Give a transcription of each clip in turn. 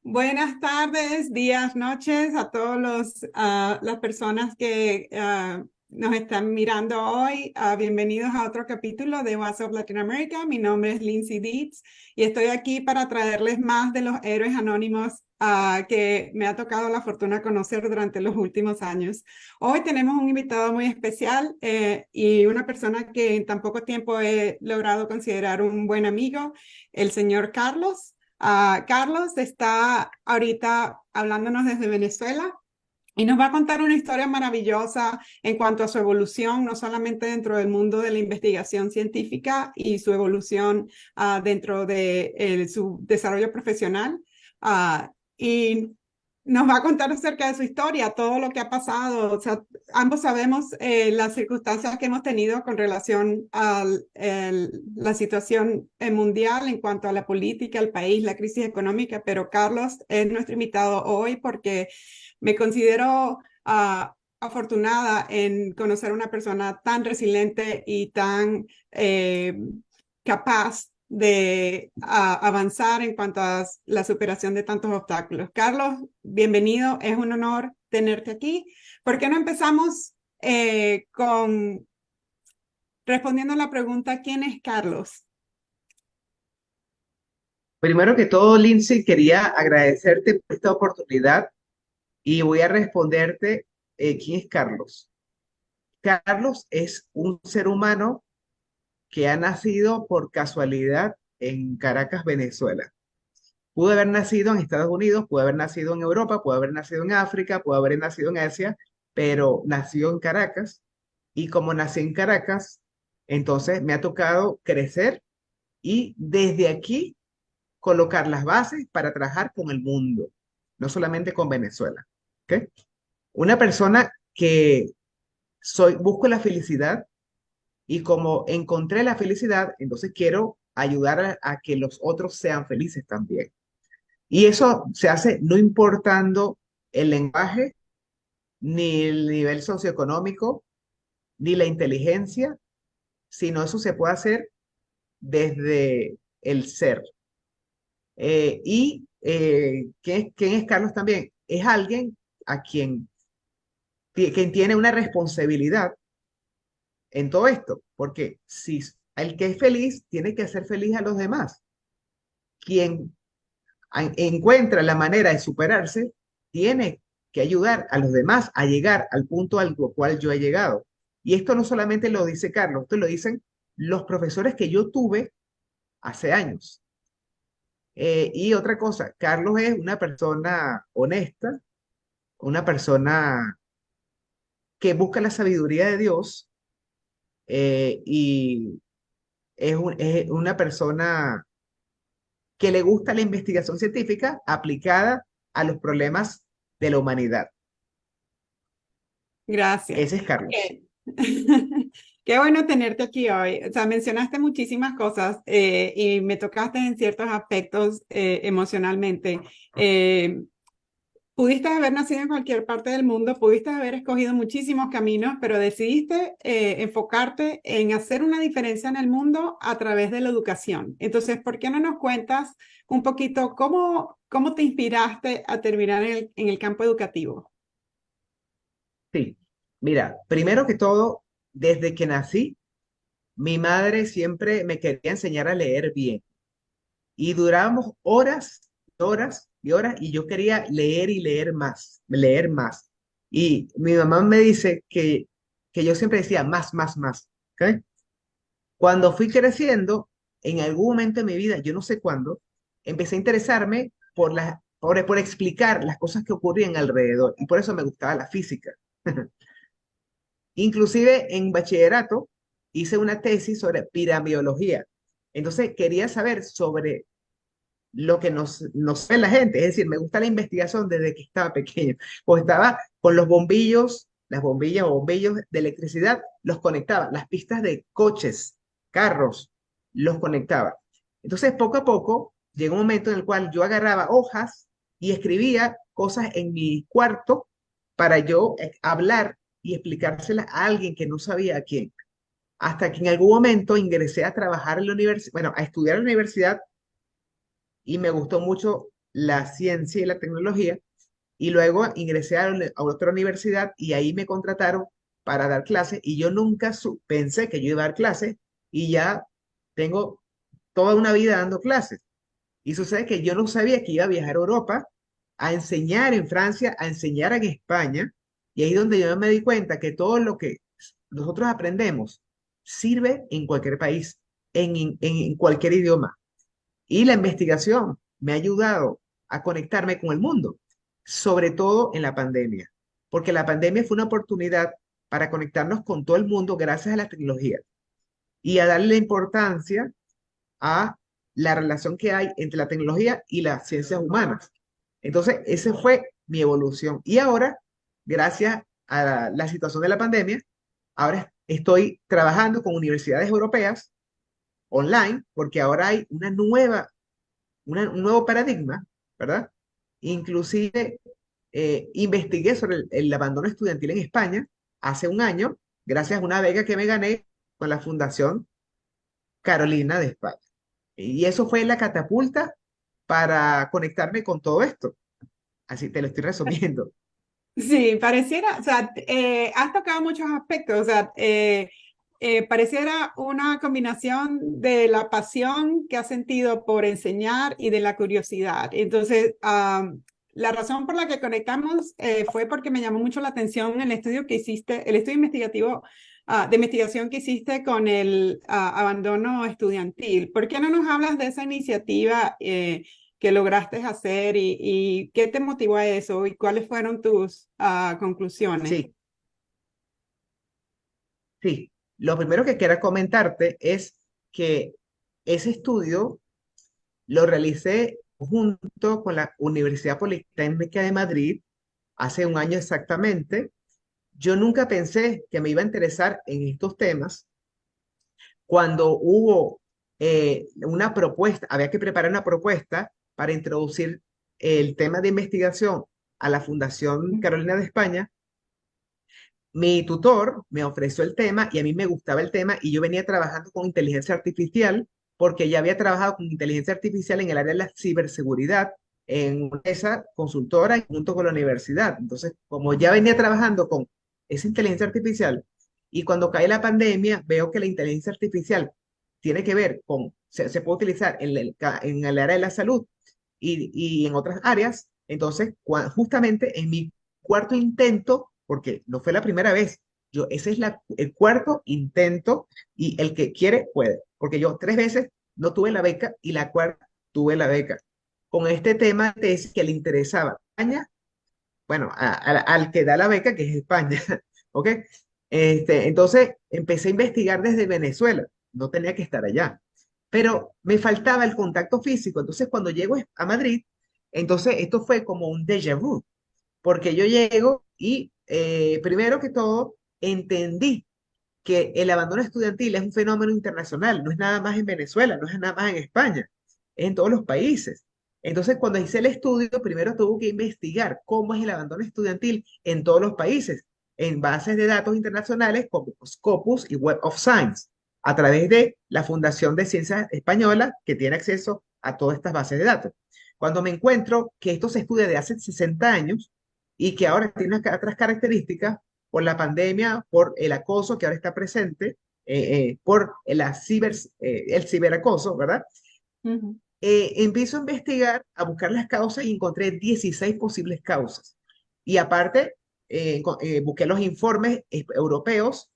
Buenas tardes, días, noches a todos las personas que nos están mirando hoy. Bienvenidos a otro capítulo de What's Up Latinoamérica. Mi nombre es Lindsay Dietz y estoy aquí para traerles más de los héroes anónimos que me ha tocado la fortuna conocer durante los últimos años. Hoy tenemos un invitado muy especial y una persona que en tan poco tiempo he logrado considerar un buen amigo, el señor Carlos. Carlos está ahorita hablándonos desde Venezuela y nos va a contar una historia maravillosa en cuanto a su evolución, no solamente dentro del mundo de la investigación científica y su evolución dentro de su desarrollo profesional. Y nos va a contar acerca de su historia, todo lo que ha pasado. O sea, ambos sabemos las circunstancias que hemos tenido con relación a la situación mundial en cuanto a la política, el país, la crisis económica, pero Carlos es nuestro invitado hoy porque me considero afortunada en conocer a una persona tan resiliente y tan capaz de avanzar en cuanto a la superación de tantos obstáculos. Carlos, bienvenido, es un honor tenerte aquí. ¿Por qué no empezamos con respondiendo a la pregunta, ¿quién es Carlos? Primero que todo, Lindsay, quería agradecerte por esta oportunidad y voy a responderte quién es Carlos. Carlos es un ser humano que ha nacido por casualidad en Caracas, Venezuela. Pudo haber nacido en Estados Unidos, pudo haber nacido en Europa, pudo haber nacido en África, pudo haber nacido en Asia, pero nació en Caracas y como nací en Caracas, entonces me ha tocado crecer y desde aquí colocar las bases para trabajar con el mundo, no solamente con Venezuela. ¿Ok? Una persona que busco la felicidad y como encontré la felicidad, entonces quiero ayudar a que los otros sean felices también. Y eso se hace no importando el lenguaje, ni el nivel socioeconómico, ni la inteligencia, sino eso se puede hacer desde el ser. ¿Quién es Carlos también? Es alguien a quien tiene una responsabilidad en todo esto, porque si el que es feliz tiene que hacer feliz a los demás. Quien encuentra la manera de superarse tiene que ayudar a los demás a llegar al punto al cual yo he llegado. Y esto no solamente lo dice Carlos, esto lo dicen los profesores que yo tuve hace años. Y otra cosa, Carlos es una persona honesta, una persona que busca la sabiduría de Dios y es una persona que le gusta la investigación científica aplicada a los problemas de la humanidad. Gracias. Ese es Carlos. Eh, Qué bueno tenerte aquí hoy. O sea, mencionaste muchísimas cosas y me tocaste en ciertos aspectos emocionalmente. Eh, Pudiste haber nacido en cualquier parte del mundo, pudiste haber escogido muchísimos caminos, pero decidiste enfocarte en hacer una diferencia en el mundo a través de la educación. Entonces, ¿por qué no nos cuentas un poquito cómo te inspiraste a terminar en el campo educativo? Sí, mira, primero que todo, desde que nací, mi madre siempre me quería enseñar a leer bien y durábamos horas, horas y horas y yo quería leer y leer más, leer más. Y mi mamá me dice que yo siempre decía más, más, más. ¿Ok? Cuando fui creciendo, en algún momento de mi vida, yo no sé cuándo, empecé a interesarme por explicar las cosas que ocurrían alrededor y por eso me gustaba la física. Inclusive en bachillerato hice una tesis sobre piramidología. Entonces quería saber sobre lo que nos ve la gente, es decir, me gusta la investigación desde que estaba pequeño, pues estaba con los bombillos, las bombillas o bombillos de electricidad, los conectaba, las pistas de coches, carros, los conectaba. Entonces, poco a poco, llegó un momento en el cual yo agarraba hojas y escribía cosas en mi cuarto para yo hablar y explicárselas a alguien que no sabía a quién. Hasta que en algún momento ingresé a trabajar en la universidad, bueno, a estudiar en la universidad y me gustó mucho la ciencia y la tecnología, y luego ingresé a otra universidad y ahí me contrataron para dar clases y yo nunca pensé que yo iba a dar clases y ya tengo toda una vida dando clases. Y sucede que yo no sabía que iba a viajar a Europa a enseñar en Francia, a enseñar en España, y ahí es donde yo me di cuenta que todo lo que nosotros aprendemos sirve en cualquier país, en cualquier idioma. Y la investigación me ha ayudado a conectarme con el mundo, sobre todo en la pandemia, porque la pandemia fue una oportunidad para conectarnos con todo el mundo gracias a la tecnología y a darle la importancia a la relación que hay entre la tecnología y las ciencias humanas. Entonces, esa fue mi evolución. Y ahora, gracias a la situación de la pandemia, ahora estoy trabajando con universidades europeas online, porque ahora hay un nuevo paradigma, ¿verdad? Inclusive investigué sobre el abandono estudiantil en España hace un año, gracias a una beca que me gané con la Fundación Carolina de España. Y eso fue la catapulta para conectarme con todo esto. Así te lo estoy resumiendo. Sí, pareciera, o sea, has tocado muchos aspectos, o sea, pareciera una combinación de la pasión que has sentido por enseñar y de la curiosidad. Entonces, la razón por la que conectamos fue porque me llamó mucho la atención el estudio que hiciste, el estudio investigativo, de investigación que hiciste con el abandono estudiantil. ¿Por qué no nos hablas de esa iniciativa? Que lograste hacer y qué te motivó a eso y cuáles fueron tus conclusiones. Sí, sí. Lo primero que quiero comentarte es que ese estudio lo realicé junto con la Universidad Politécnica de Madrid hace un año exactamente. Yo nunca pensé que me iba a interesar en estos temas cuando hubo una propuesta, había que preparar una propuesta para introducir el tema de investigación a la Fundación Carolina de España. Mi tutor me ofreció el tema y a mí me gustaba el tema y yo venía trabajando con inteligencia artificial porque ya había trabajado con inteligencia artificial en el área de la ciberseguridad en una empresa consultora y junto con la universidad. Entonces, como ya venía trabajando con esa inteligencia artificial y cuando cae la pandemia, veo que la inteligencia artificial tiene que ver con, se puede utilizar en el área de la salud y en otras áreas. Entonces, justamente en mi cuarto intento, porque no fue la primera vez, ese es el cuarto intento y el que quiere puede, porque yo 3 veces no tuve la beca y la cuarta tuve la beca. Con este tema de tesis que le interesaba España, bueno, al que da la beca, que es España, ¿ok? Entonces empecé a investigar desde Venezuela, no tenía que estar allá, pero me faltaba el contacto físico. Entonces cuando llego a Madrid, entonces esto fue como un déjà vu, porque yo llego y primero que todo entendí que el abandono estudiantil es un fenómeno internacional, no es nada más en Venezuela, no es nada más en España, es en todos los países. Entonces, cuando hice el estudio, primero tuve que investigar cómo es el abandono estudiantil en todos los países, en bases de datos internacionales como Scopus y Web of Science, a través de la Fundación de Ciencias Española, que tiene acceso a todas estas bases de datos. Cuando me encuentro que esto se estudia de hace 60 años y que ahora tiene otras características, por la pandemia, por el acoso que ahora está presente, por el ciberacoso, ¿verdad? Ujú. Empiezo a investigar, a buscar las causas y encontré 16 posibles causas. Y aparte, busqué los informes europeos,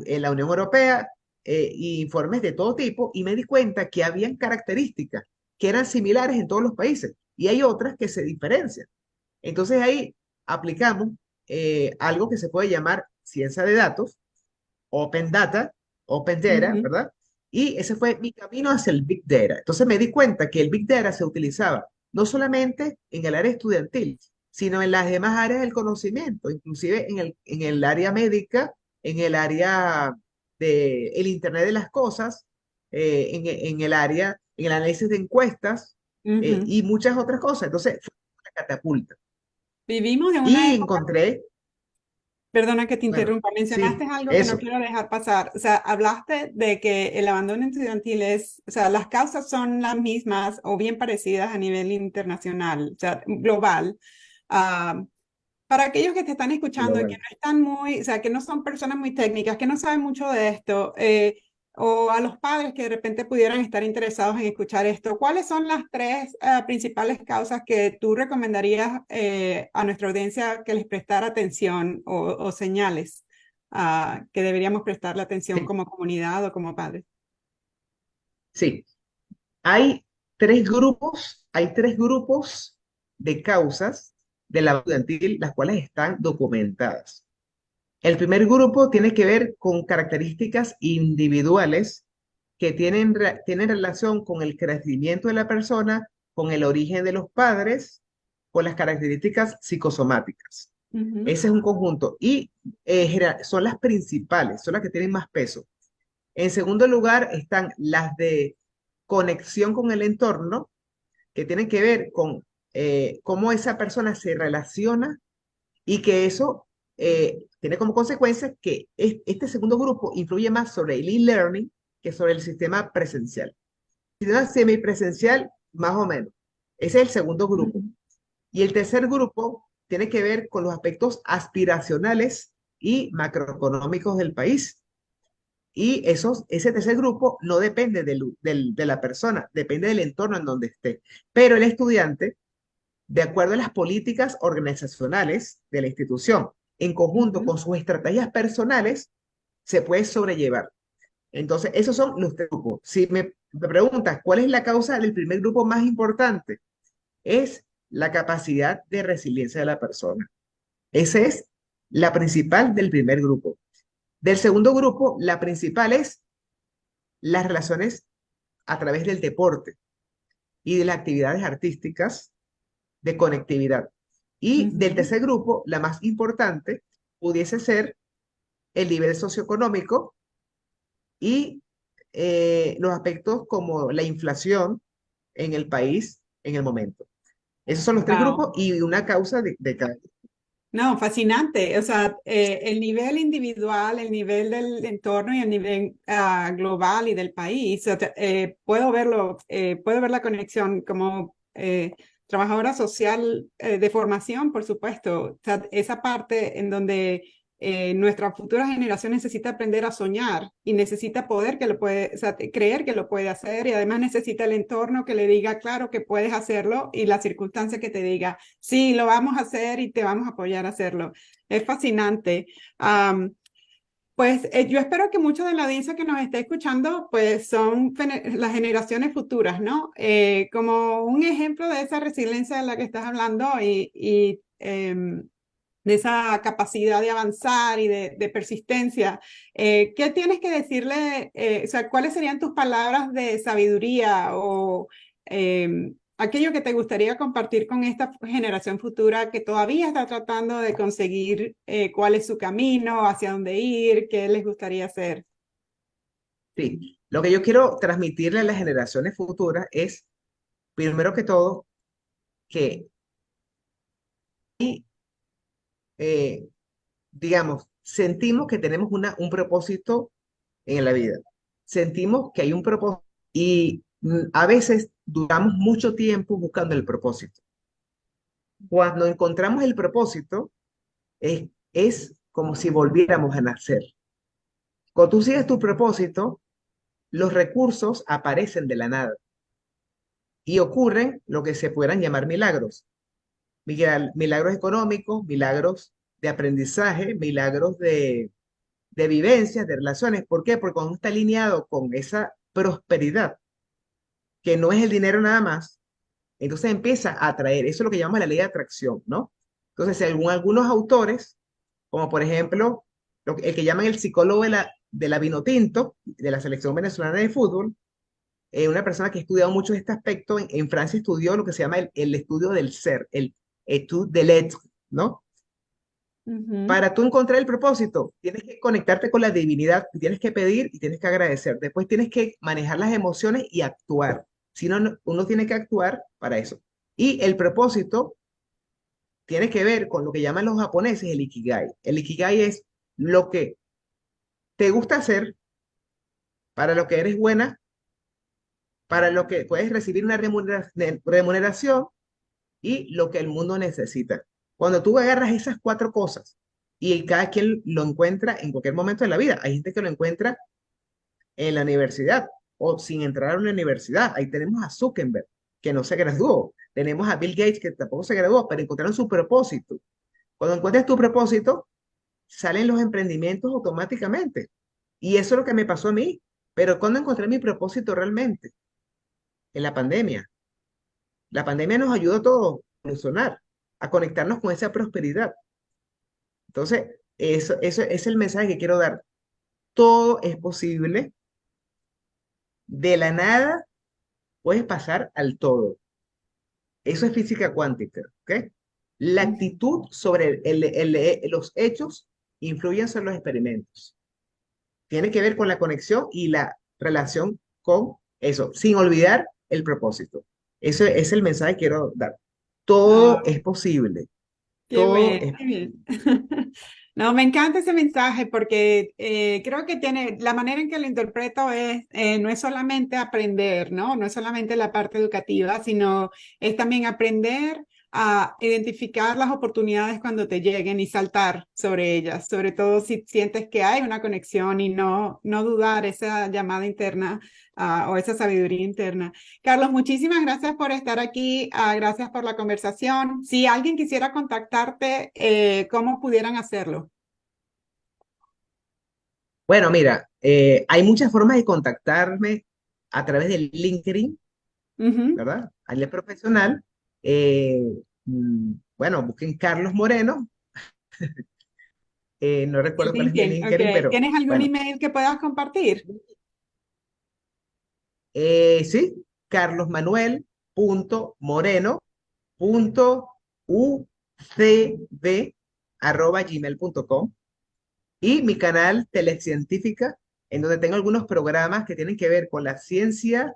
en la Unión Europea, y informes de todo tipo, y me di cuenta que habían características que eran similares en todos los países, y hay otras que se diferencian. Entonces ahí aplicamos algo que se puede llamar ciencia de datos, Open Data, Open Data, Ujú. ¿verdad? Y ese fue mi camino hacia el Big Data. Entonces me di cuenta que el Big Data se utilizaba no solamente en el área estudiantil, sino en las demás áreas del conocimiento, inclusive en el área médica, en el área del Internet de las cosas, en el área, en el análisis de encuestas Ujú. y muchas otras cosas. Entonces, fue una catapulta. Vivimos en una Y época, encontré, Perdona que te Bueno, interrumpa, mencionaste sí, algo que no eso. quiero dejar pasar. O sea, hablaste de que el abandono estudiantil es, o sea, las causas son las mismas o bien parecidas a nivel internacional, o sea, global. Ah, para aquellos que te están escuchando y que Global. no están muy, o sea, que no son personas muy técnicas, que no saben mucho de esto, o a los padres que de repente pudieran estar interesados en escuchar esto, ¿cuáles son las tres principales causas que tú recomendarías a nuestra audiencia que les prestara atención o señales que deberíamos prestarle atención Sí, como comunidad o como padres? sí. Hay tres grupos de causas de la estudiantil, las cuales están documentadas. El primer grupo tiene que ver con características individuales que tienen relación con el crecimiento de la persona, con el origen de los padres, con las características psicosomáticas. Ujú, Ese es un conjunto y son las principales, son las que tienen más peso. En segundo lugar están las de conexión con el entorno, que tienen que ver con cómo esa persona se relaciona y que eso tiene como consecuencia que este segundo grupo influye más sobre el e-learning que sobre el sistema presencial. El sistema semipresencial, más o menos. Ese es el segundo grupo. ujú. Y el tercer grupo tiene que ver con los aspectos aspiracionales y macroeconómicos del país. Y ese tercer grupo no depende de la persona, depende del entorno en donde esté. Pero el estudiante, de acuerdo a las políticas organizacionales de la institución, en conjunto Ujú. con sus estrategias personales, se puede sobrellevar. Entonces, esos son los tres grupos. Si me preguntas cuál es la causa del primer grupo más importante, es la capacidad de resiliencia de la persona. Esa es la principal del primer grupo. Del segundo grupo, la principal es las relaciones a través del deporte y de las actividades artísticas de conectividad. Y del Ujú. tercer grupo, la más importante pudiese ser el nivel socioeconómico y los aspectos como la inflación en el país en el momento. Esos son los tres Wow. grupos y una causa de cada. No, fascinante. O sea, el nivel individual, el nivel del entorno y el nivel global y del país. O sea, puedo verlo, puedo ver la conexión como trabajadora social de formación, por supuesto. O sea, esa parte en donde nuestra futura generación necesita aprender a soñar y necesita poder que lo puede, o sea, creer que lo puede hacer y además necesita el entorno que le diga, claro, que puedes hacerlo y la circunstancia que te diga sí, lo vamos a hacer y te vamos a apoyar a hacerlo. Es fascinante. Am, pues yo espero que mucha de la audiencia que nos está escuchando, pues son las generaciones futuras, ¿no? Como un ejemplo de esa resiliencia de la que estás hablando y de esa capacidad de avanzar y de persistencia. ¿Qué tienes que decirle? O sea, ¿cuáles serían tus palabras de sabiduría o aquello que te gustaría compartir con esta generación futura que todavía está tratando de conseguir cuál es su camino, hacia dónde ir, qué les gustaría hacer? Sí, lo que yo quiero transmitirle a las generaciones futuras es, primero que todo, que, eh, digamos, sentimos que tenemos un propósito en la vida. Sentimos que hay un propósito y a veces duramos mucho tiempo buscando el propósito. Cuando encontramos el propósito, es como si volviéramos a nacer. Cuando tú sigues tu propósito, los recursos aparecen de la nada y ocurren lo que se puedan llamar milagros. Milagros económicos, milagros de aprendizaje, milagros de vivencias, de relaciones. ¿Por qué? Porque cuando uno está alineado con esa prosperidad, que no es el dinero nada más, entonces empieza a atraer. Eso es lo que llamamos la ley de atracción, ¿no? Entonces, algunos autores, como por ejemplo el que llaman el psicólogo de la Vinotinto, de la selección venezolana de fútbol, una persona que ha estudiado mucho este aspecto, en Francia estudió lo que se llama el estudio del ser, el étude de l'être, ¿no? Ujú. Para tú encontrar el propósito, tienes que conectarte con la divinidad, tienes que pedir y tienes que agradecer. Después tienes que manejar las emociones y actuar. Si no, uno tiene que actuar para eso. Y el propósito tiene que ver con lo que llaman los japoneses el ikigai. El ikigai es lo que te gusta hacer, para lo que eres buena, para lo que puedes recibir una remuneración y lo que el mundo necesita. Cuando tú agarras esas cuatro cosas y cada quien lo encuentra en cualquier momento de la vida, hay gente que lo encuentra en la universidad o sin entrar a una universidad. Ahí tenemos a Zuckerberg, que no se graduó. Tenemos a Bill Gates, que tampoco se graduó, pero encontraron su propósito. Cuando encuentres tu propósito, salen los emprendimientos automáticamente. Y eso es lo que me pasó a mí. Pero cuando encontré mi propósito realmente, en la pandemia. La pandemia nos ayudó a todos a evolucionar, a conectarnos con esa prosperidad. Entonces, eso es el mensaje que quiero dar. Todo es posible. De la nada puedes pasar al todo. Eso es física cuántica, ¿ok? La actitud sobre los hechos influyen sobre los experimentos. Tiene que ver con la conexión y la relación con eso, sin olvidar el propósito. Ese es el mensaje que quiero dar. Todo Ah, es posible. qué Todo bien, es... qué bien. No, me encanta ese mensaje porque creo que tiene, la manera en que lo interpreto es, no es solamente aprender, ¿no? No es solamente la parte educativa, sino es también aprender a identificar las oportunidades cuando te lleguen y saltar sobre ellas, sobre todo si sientes que hay una conexión y no dudar esa llamada interna, o esa sabiduría interna. Carlos, muchísimas gracias por estar aquí, gracias por la conversación. Si alguien quisiera contactarte, ¿cómo pudieran hacerlo? Bueno, mira, hay muchas formas de contactarme a través del LinkedIn, Ujú. ¿verdad? Al profesional. Eh, bueno, busquen Carlos Moreno. No En recuerdo cuál es mi LinkedIn, LinkedIn, ok. pero ¿Tienes algún bueno, email que puedas compartir? sí, carlosmanuel.moreno.ucb@gmail.com y mi canal Telecientífica, en donde tengo algunos programas que tienen que ver con la ciencia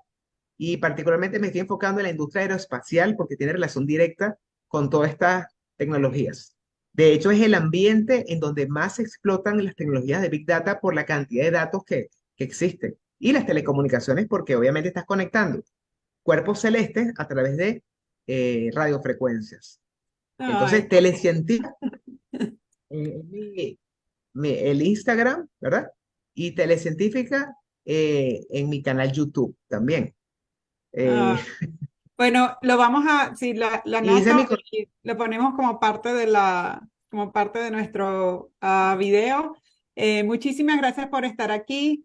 y particularmente me estoy enfocando en la industria aeroespacial porque tiene relación directa con todas estas tecnologías. De hecho, es el ambiente en donde más se explotan las tecnologías de Big Data por la cantidad de datos que existen. Y las telecomunicaciones porque obviamente estás conectando cuerpos celestes a través de radiofrecuencias. Ay, Entonces, Telecientífica, es el Instagram, ¿verdad? Y Telecientífica en mi canal YouTube también. Eh, ah, bueno, lo vamos a, sí, la y hice mi... anoto y lo ponemos como parte de como parte de nuestro video. Muchísimas gracias por estar aquí.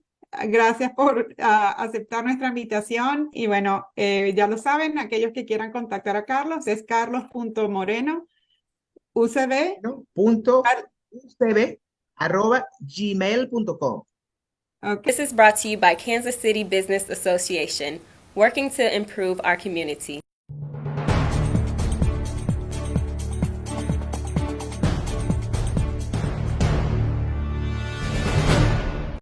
Gracias por aceptar nuestra invitación. Y bueno, ya lo saben, aquellos que quieran contactar a Carlos, es carlos.moreno, UCB. punto ucb@gmail.com. Ok. This is brought to you by Kansas City Business Association, working to improve our community.